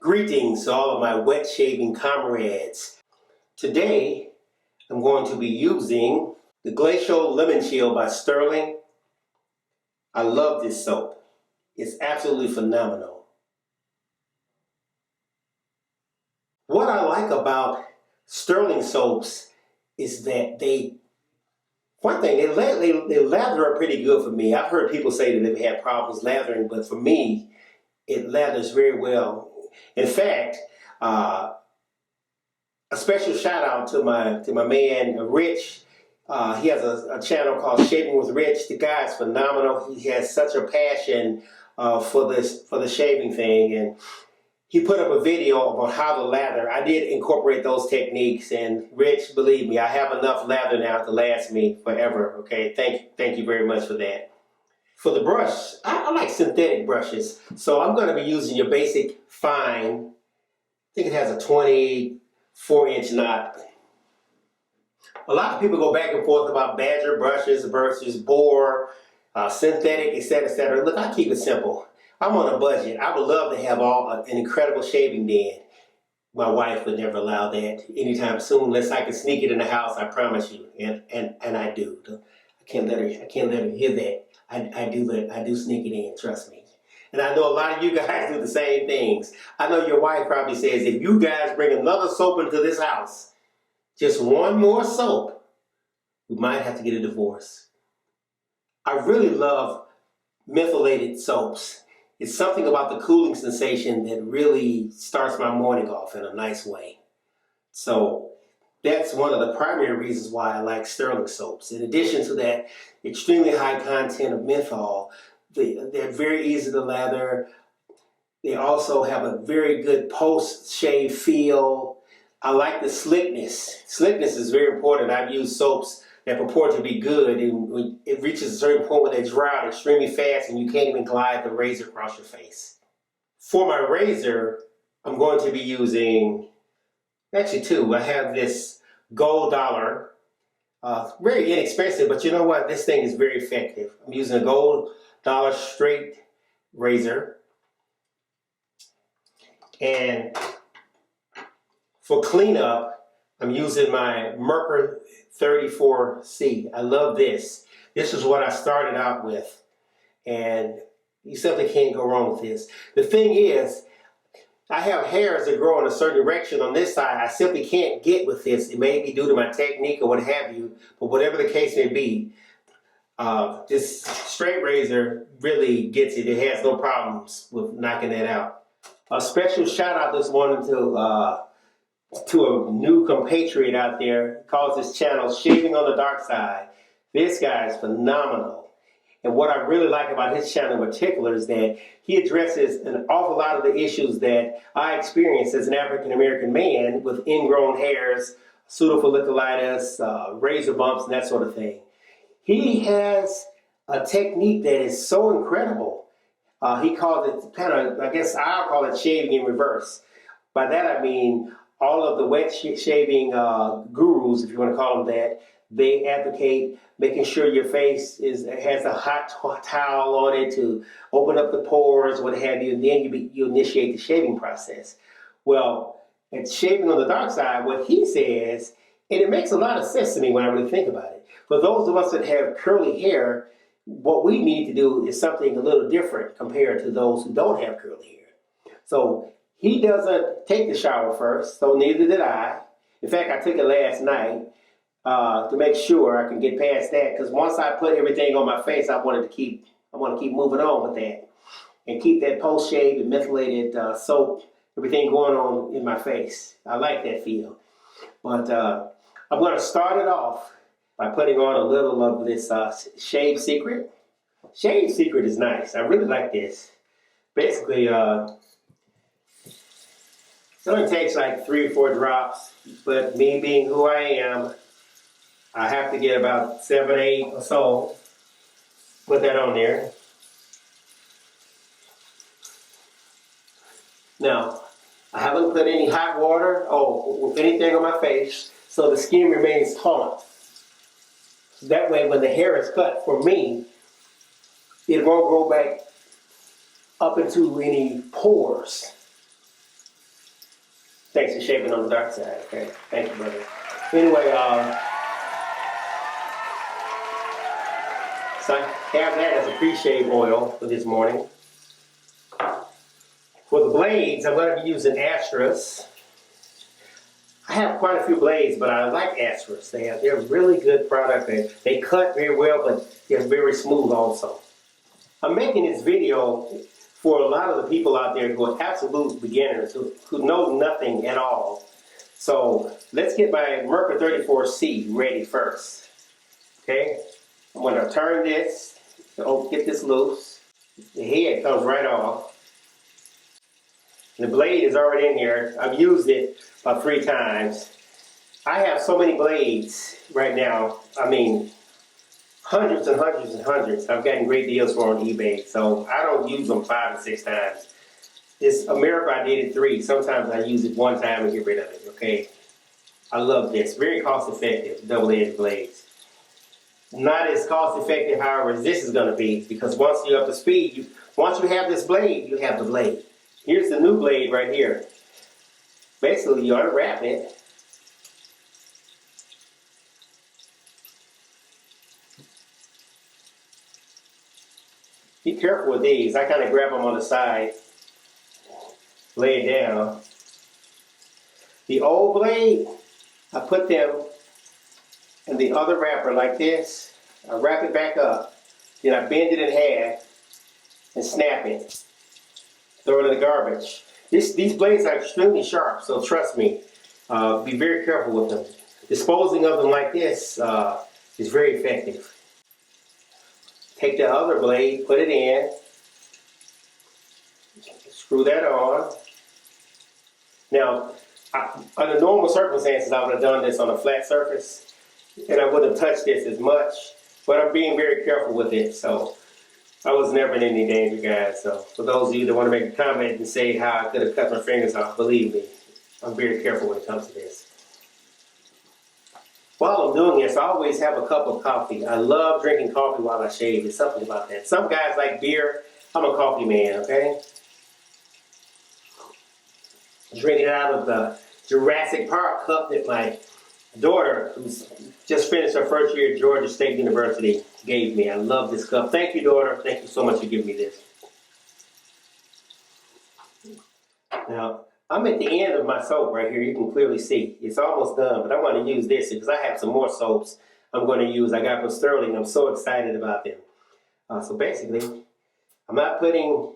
Greetings to all of my wet shaving comrades. Today, I'm going to be using the Glacial Lemon Chill by Stirling. I love this soap. It's absolutely phenomenal. What I like about Stirling soaps is that one thing, they lather up pretty good for me. I've heard people say that they've had problems lathering, but for me, it lathers very well. In fact, a special shout out to my man Rich. He has a channel called Shaving with Rich. The guy is phenomenal. He has such a passion for the shaving thing, and he put up a video about how to lather. I did incorporate those techniques, and Rich, believe me, I have enough lather now to last me forever. Okay, thank you very much for that. For the brush, I like synthetic brushes, so I'm going to be using your basic fine. I think it has a 24-inch knot. A lot of people go back and forth about Badger brushes versus Boar, synthetic, etc., etc. Look, I keep it simple. I'm on a budget. I would love to have an incredible shaving den. My wife would never allow that anytime soon, unless I can sneak it in the house. I promise you, and I do. I can't let her hear that. I do sneak it in. Trust me. And I know a lot of you guys do the same things. I know your wife probably says, if you guys bring another soap into this house, just one more soap, we might have to get a divorce. I really love mentholated soaps. It's something about the cooling sensation that really starts my morning off in a nice way. So that's one of the primary reasons why I like Stirling soaps. In addition to that extremely high content of menthol, they're very easy to lather. They also have a very good post-shave feel. I like the slickness. Slickness is very important. I've used soaps that purport to be good, and when it reaches a certain point where they dry out extremely fast and you can't even glide the razor across your face. For my razor, I'm going to be using, actually two. I have this gold dollar, very inexpensive, but you know what? This thing is very effective. I'm using a gold dollar straight razor. And for cleanup, I'm using my Merkur 34C. I love this. This is what I started out with, and you simply can't go wrong with this. The thing is, I have hairs that grow in a certain direction on this side. I simply can't get with this. It may be due to my technique or what have you, but whatever the case may be, this straight razor really gets it. It has no problems with knocking that out. A special shout out this morning to a new compatriot out there. He calls this channel Shaving on the Dark Side. This guy is phenomenal. And what I really like about his channel in particular is that he addresses an awful lot of the issues that I experience as an African American man with ingrown hairs, pseudofolliculitis, razor bumps, and that sort of thing. He has a technique that is so incredible. He calls it I guess I'll call it shaving in reverse. By that I mean all of the wet shaving gurus, if you want to call them that, they advocate making sure your face has a hot towel on it to open up the pores, what have you, and then you initiate the shaving process. Well, at Shaving on the Dark Side, what he says, and it makes a lot of sense to me when I really think about it. For those of us that have curly hair, what we need to do is something a little different compared to those who don't have curly hair. So he doesn't take the shower first, so neither did I. In fact, I took it last night to make sure I can get past that, because once I put everything on my face, I want to keep moving on with that and keep that post-shave and mentholated soap, everything going on in my face. I like that feel. But I'm going to start it off by putting on a little of this Shave Secret. Shave Secret is nice. I really like this. Basically, it only takes like 3 or 4 drops, but me being who I am, I have to get about 7, 8 or so. Put that on there. Now, I haven't put any hot water or anything on my face, so the skin remains taut. That way, when the hair is cut, for me, it won't go back up into any pores. Thanks for shaving on the dark side. Okay, thank you, brother. Anyway, so I have that as a pre-shave oil for this morning. For the blades, I'm going to be using Astras. I have quite a few blades, but I like Astras. They're a really good product. They cut very well, but they're very smooth also. I'm making this video for a lot of the people out there who are absolute beginners, who know nothing at all. So let's get my Merca 34C ready first. Okay? I'm going to turn this, get this loose. The head comes right off. The blade is already in here. I've used it about 3 times. I have so many blades right now. I mean, hundreds and hundreds and hundreds. I've gotten great deals for on eBay, so I don't use them 5 or 6 times. This America, I did it 3. Sometimes I use it 1 time and get rid of it, okay? I love this. Very cost effective, double-edged blades. Not as cost effective, however, as this is going to be, because once you're up to speed, once you have this blade, you have the blade. Here's the new blade right here. Basically, you unwrap it. Be careful with these. I kind of grab them on the side, lay it down. The old blade, I put them in the other wrapper like this. I wrap it back up. Then I bend it in half and snap it. Throw it in the garbage. These blades are extremely sharp, so trust me. Be very careful with them. Disposing of them like this is very effective. Take the other blade, put it in, screw that on. Now, under normal circumstances, I would have done this on a flat surface, and I wouldn't have touched this as much, but I'm being very careful with it, so I was never in any danger, guys. So for those of you that want to make a comment and say how I could have cut my fingers off, believe me, I'm very careful when it comes to this. While I'm doing this, I always have a cup of coffee. I love drinking coffee while I shave. There's something about that. Some guys like beer. I'm a coffee man, okay? Drinking out of the Jurassic Park cup that my daughter, who's just finished her first year at Georgia State University, gave me. I love this cup. Thank you, daughter. Thank you so much for giving me this. Now, I'm at the end of my soap right here. You can clearly see. It's almost done, but I want to use this because I have some more soaps I'm going to use. I got from Stirling. I'm so excited about them. So basically, I'm not putting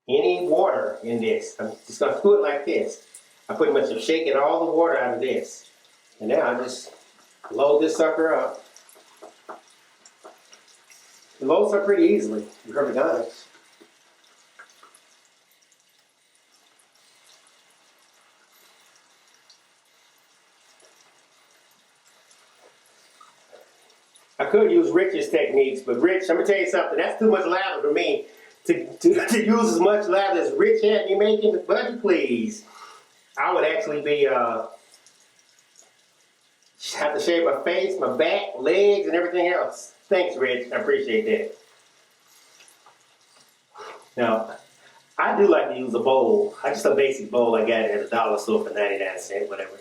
any water in this. I'm just going to do it like this. I pretty much am shaking all the water out of this. And now I just load this sucker up. It loads up pretty easily, to be perfectly honest. I could use Rich's techniques, but Rich, I'm going to tell you something. That's too much lather for me to use as much lather as Rich had me making. But buddy, please. I would actually be, have to shave my face, my back, legs, and everything else. Thanks, Rich. I appreciate that. Now, I do like to use a bowl. Just a basic bowl I got at a dollar store for 99 cents, whatever.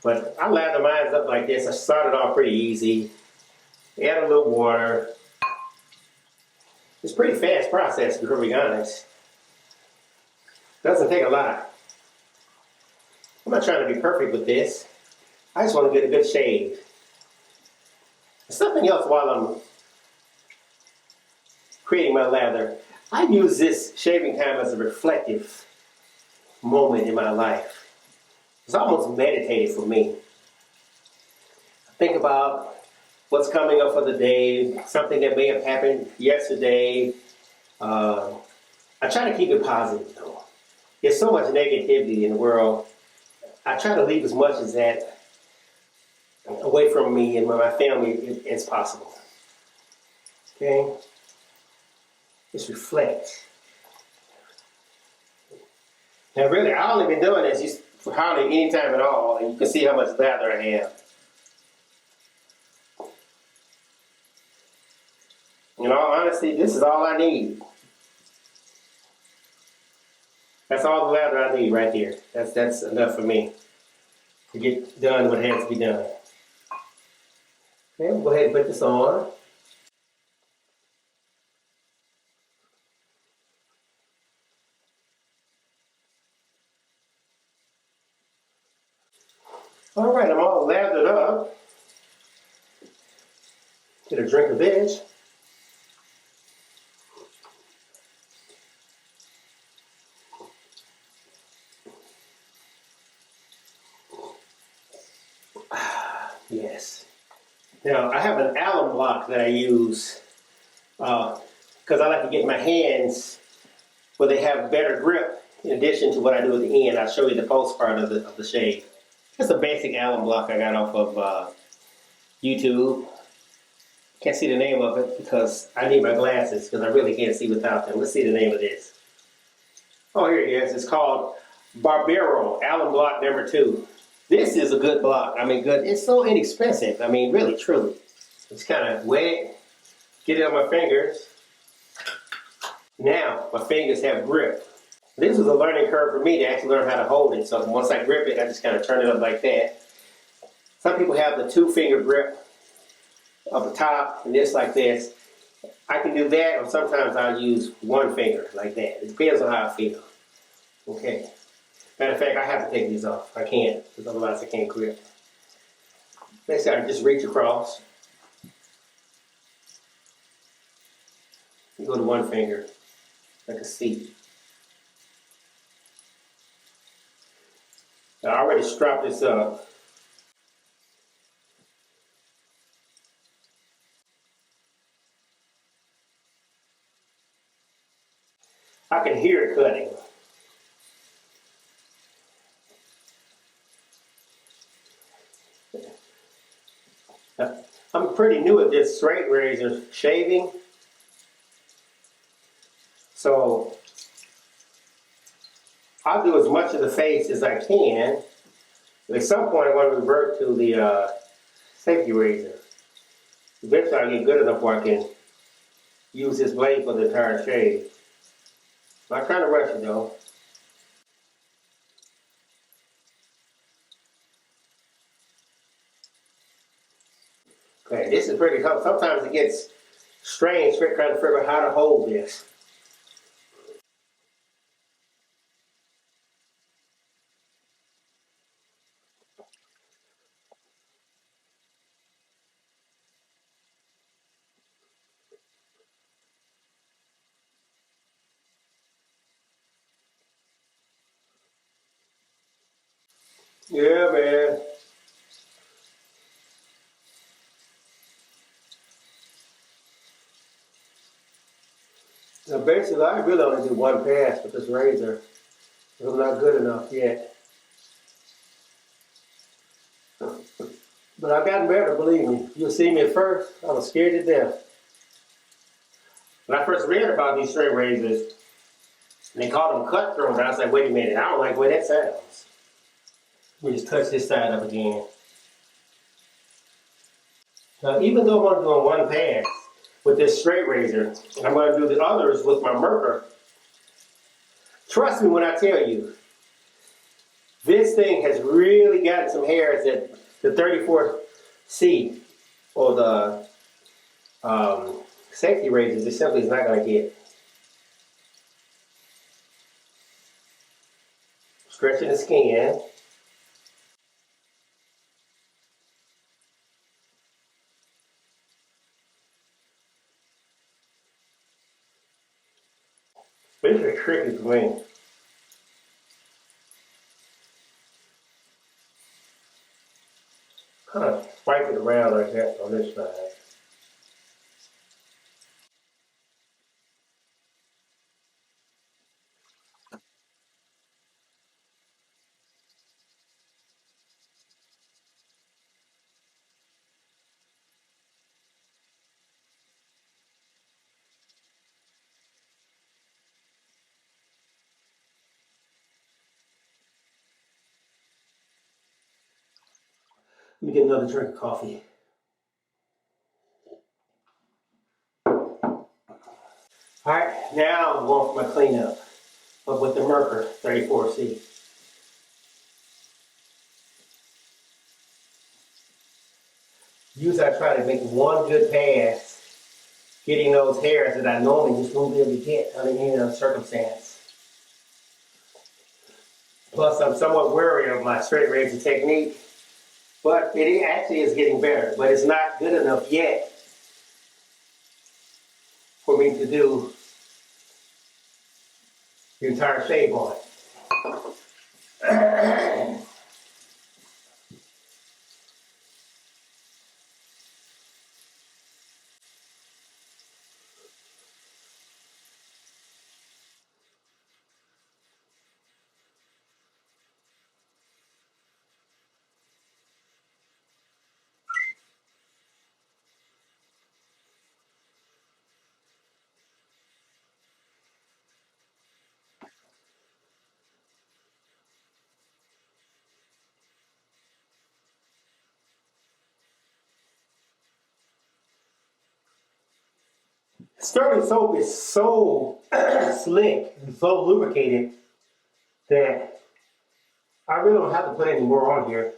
But I lather mine up like this. I started off pretty easy. Add a little water. It's a pretty fast process, to be perfectly honest. Doesn't take a lot. I'm not trying to be perfect with this. I just want to get a good shave. Something else while I'm creating my lather. I use this shaving time as a reflective moment in my life. It's almost meditative for me. I think about what's coming up for the day, something that may have happened yesterday. I try to keep it positive though. There's so much negativity in the world. I try to leave as much as that away from me and my family as possible. Okay? Just reflect. Now really, I've only been doing this for hardly any time at all, and you can see how much lather I have. In all honesty, this is all I need. That's all the lather I need right there. That's enough for me to get done what has to be done. Okay, we'll go ahead and put this on. All right, I'm all lathered up. Get a drink of this. Yes. Now, I have an alum block that I use because I like to get my hands where they have better grip in addition to what I do at the end. I'll show you the post part of the shave. Just a basic alum block I got off of YouTube. Can't see the name of it because I need my glasses because I really can't see without them. Let's see the name of this. Oh, here it is. It's called Barbero Alum Block number 2. This is a good block. I mean, good. It's so inexpensive. I mean, really, truly. It's kind of wet. Get it on my fingers. Now, my fingers have grip. This was a learning curve for me to actually learn how to hold it. So once I grip it, I just kind of turn it up like that. Some people have the 2-finger grip up the top and this like this. I can do that, or sometimes I'll use 1 finger like that. It depends on how I feel. Okay. Matter of fact, I have to take these off. I can't, because otherwise I can't grip. Next time, I just reach across. You go to 1 finger, like a C. I already strapped this up. I can hear it cutting. I'm pretty new at this straight razor shaving. So I'll do as much of the face as I can. But at some point I want to revert to the safety razor. Eventually I'll get good enough where I can use this blade for the entire shave. I'm not trying to rush it though. Okay, this is pretty tough. Sometimes it gets strange trying to figure out how to hold this. Yeah, man. Now basically I really only do 1 pass with this razor. I'm not good enough yet. But I've gotten better, believe me. You'll see me at first, I was scared to death. When I first read about these straight razors, and they called them cutthroat, I was like, wait a minute, I don't like the way that sounds. Let me just touch this side up again. Now, even though I'm doing 1 pass with this straight razor, and I'm going to do the others with my Merker, trust me when I tell you, this thing has really gotten some hairs that the 34C or the safety razors, it simply is not going to get. Stretching the skin. This is tricky for me. Kind of swipe it around like that on this side. Let me get another drink of coffee. Alright, now I'm going for my cleanup. but with the Merkur 34C. Usually I try to make one good pass, getting those hairs that I normally just won't be able to get under any other circumstance. Plus, I'm somewhat wary of my straight razor technique, but it actually is getting better, but it's not good enough yet for me to do the entire shave on it. Stirling soap is so slick and so lubricated that I really don't have to put any more on here.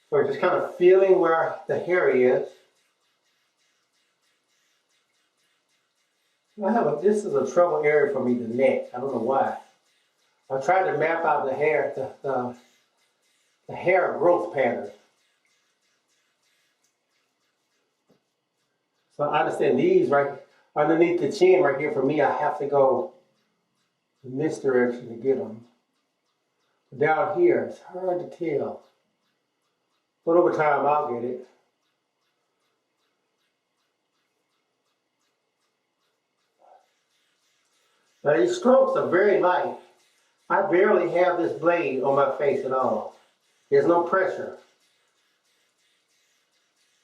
So just kind of feeling where the hair is. This is a trouble area for me, the neck. I don't know why. I tried to map out the hair, the hair growth pattern. So I understand these right underneath the chin right here, for me, I have to go in this direction to get them. Down here, it's hard to tell. But over time, I'll get it. Now these strokes are very light. I barely have this blade on my face at all. There's no pressure.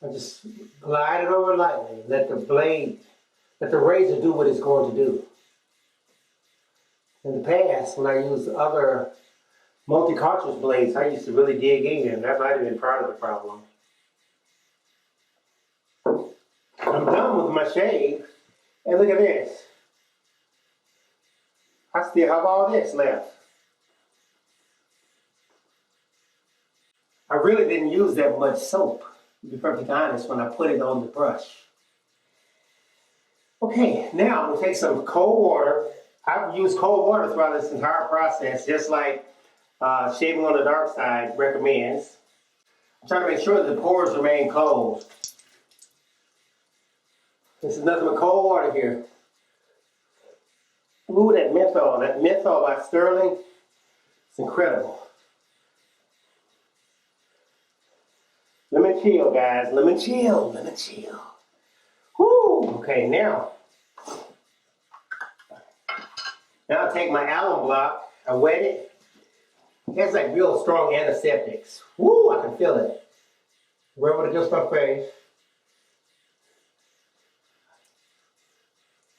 I just glide it over lightly. Let the razor do what it's going to do. In the past, when I used other multi-cartridge blades, I used to really dig in, and that might have been part of the problem. I'm done with my shave, and look at this. I still have all this left. I really didn't use that much soap, to be perfectly honest, when I put it on the brush. Okay, now I'm going to take some cold water. I've used cold water throughout this entire process, just like Shaving on the Dark Side recommends. I'm trying to make sure that the pores remain closed. This is nothing but cold water here. Ooh, that menthol by Stirling, it's incredible. Lemon chill, guys, lemon chill. Whoo, okay, now I'll take my alum block, I wet it. It has like real strong antiseptics. Woo, I can feel it. Rub it against my face.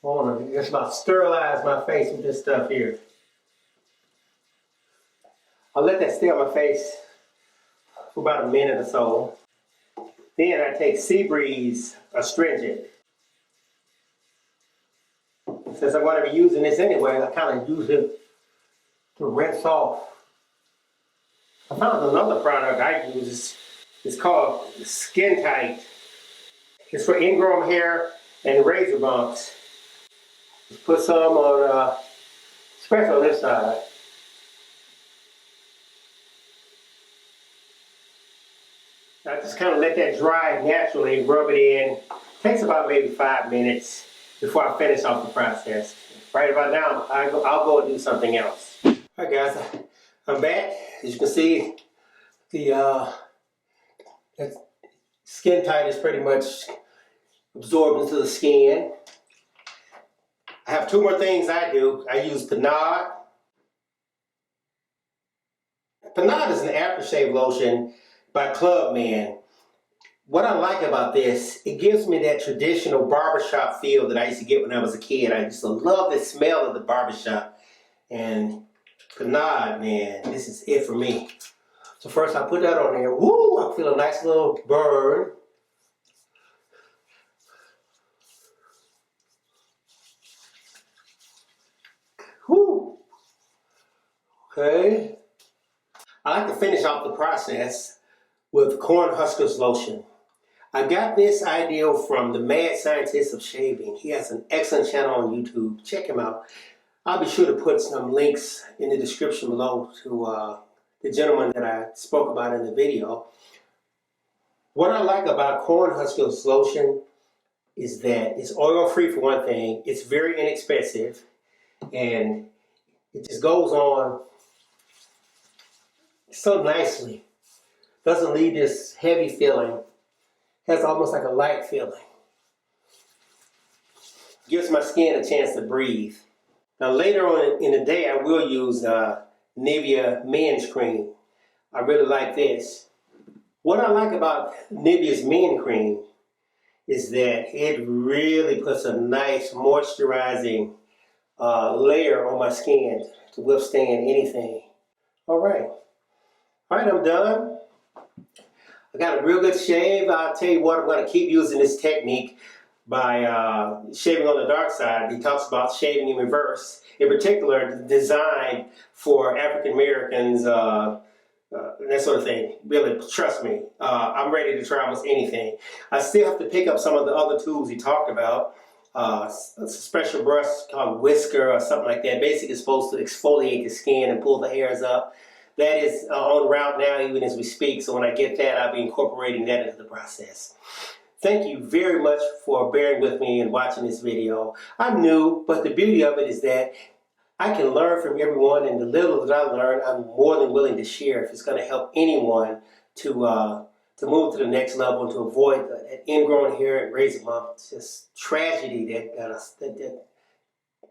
I want to just about sterilize my face with this stuff here. I'll let that stay on my face for about a minute or so. Then I take Seabreeze astringent. Since I'm going to be using this anyway, I kind of use it to rinse off. I found another product I use. It's called Skin Tight. It's for ingrown hair and razor bumps. Just put some on, especially on this side. I just kind of let that dry naturally, rub it in. Takes about maybe 5 minutes before I finish off the process. Right about now, I'll go and do something else. Alright guys, I'm back. As you can see, the Skin Tight is pretty much absorbed into the skin. I have 2 more things I do. I use Panade. Panade is an aftershave lotion by Clubman. What I like about this, it gives me that traditional barbershop feel that I used to get when I was a kid. I used to love the smell of the barbershop. And Panade, man, this is it for me. So first I put that on there. Woo! I feel a nice little burn. Woo! Okay. I like to finish off the process with corn huskers lotion. I got this idea from the mad scientist of shaving. He has an excellent channel on YouTube. Check him out. I'll be sure to put some links in the description below to the gentleman that I spoke about in the video. What I like about corn huskers lotion is that it's oil-free for one thing. It's very inexpensive, and it just goes on so nicely. Doesn't leave this heavy feeling. Has almost like a light feeling. Gives my skin a chance to breathe. Now later on in the day, I will use Nivea men's cream. I really like this. What I like about Nivea's men cream is that it really puts a nice moisturizing layer on my skin to withstand anything. All right, I'm done. I got a real good shave. I'll tell you what, I'm going to keep using this technique by shaving on the dark side. He talks about shaving in reverse, in particular designed for African Americans, that sort of thing. Really, trust me, I'm ready to try almost anything. I still have to pick up some of the other tools he talked about. A special brush called whisker or something like that. Basically, it's supposed to exfoliate the skin and pull the hairs up. That is en route now, even as we speak. So when I get that, I'll be incorporating that into the process. Thank you very much for bearing with me and watching this video. I'm new, but the beauty of it is that I can learn from everyone, and the little that I learn, I'm more than willing to share if it's going to help anyone to move to the next level and to avoid that ingrown hair and raise them up. It's just tragedy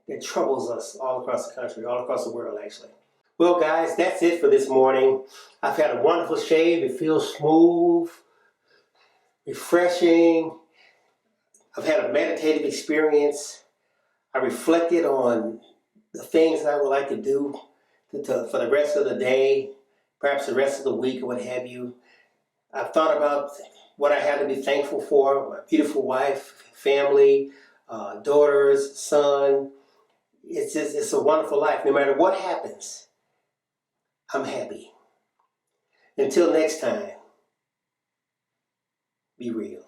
that troubles us all across the country, all across the world, actually. Well, guys, that's it for this morning. I've had a wonderful shave. It feels smooth, refreshing. I've had a meditative experience. I reflected on the things that I would like to do for the rest of the day, perhaps the rest of the week or what have you. I've thought about what I have to be thankful for, my beautiful wife, family, daughters, son. It's a wonderful life. No matter what happens, I'm happy. Until next time, be real.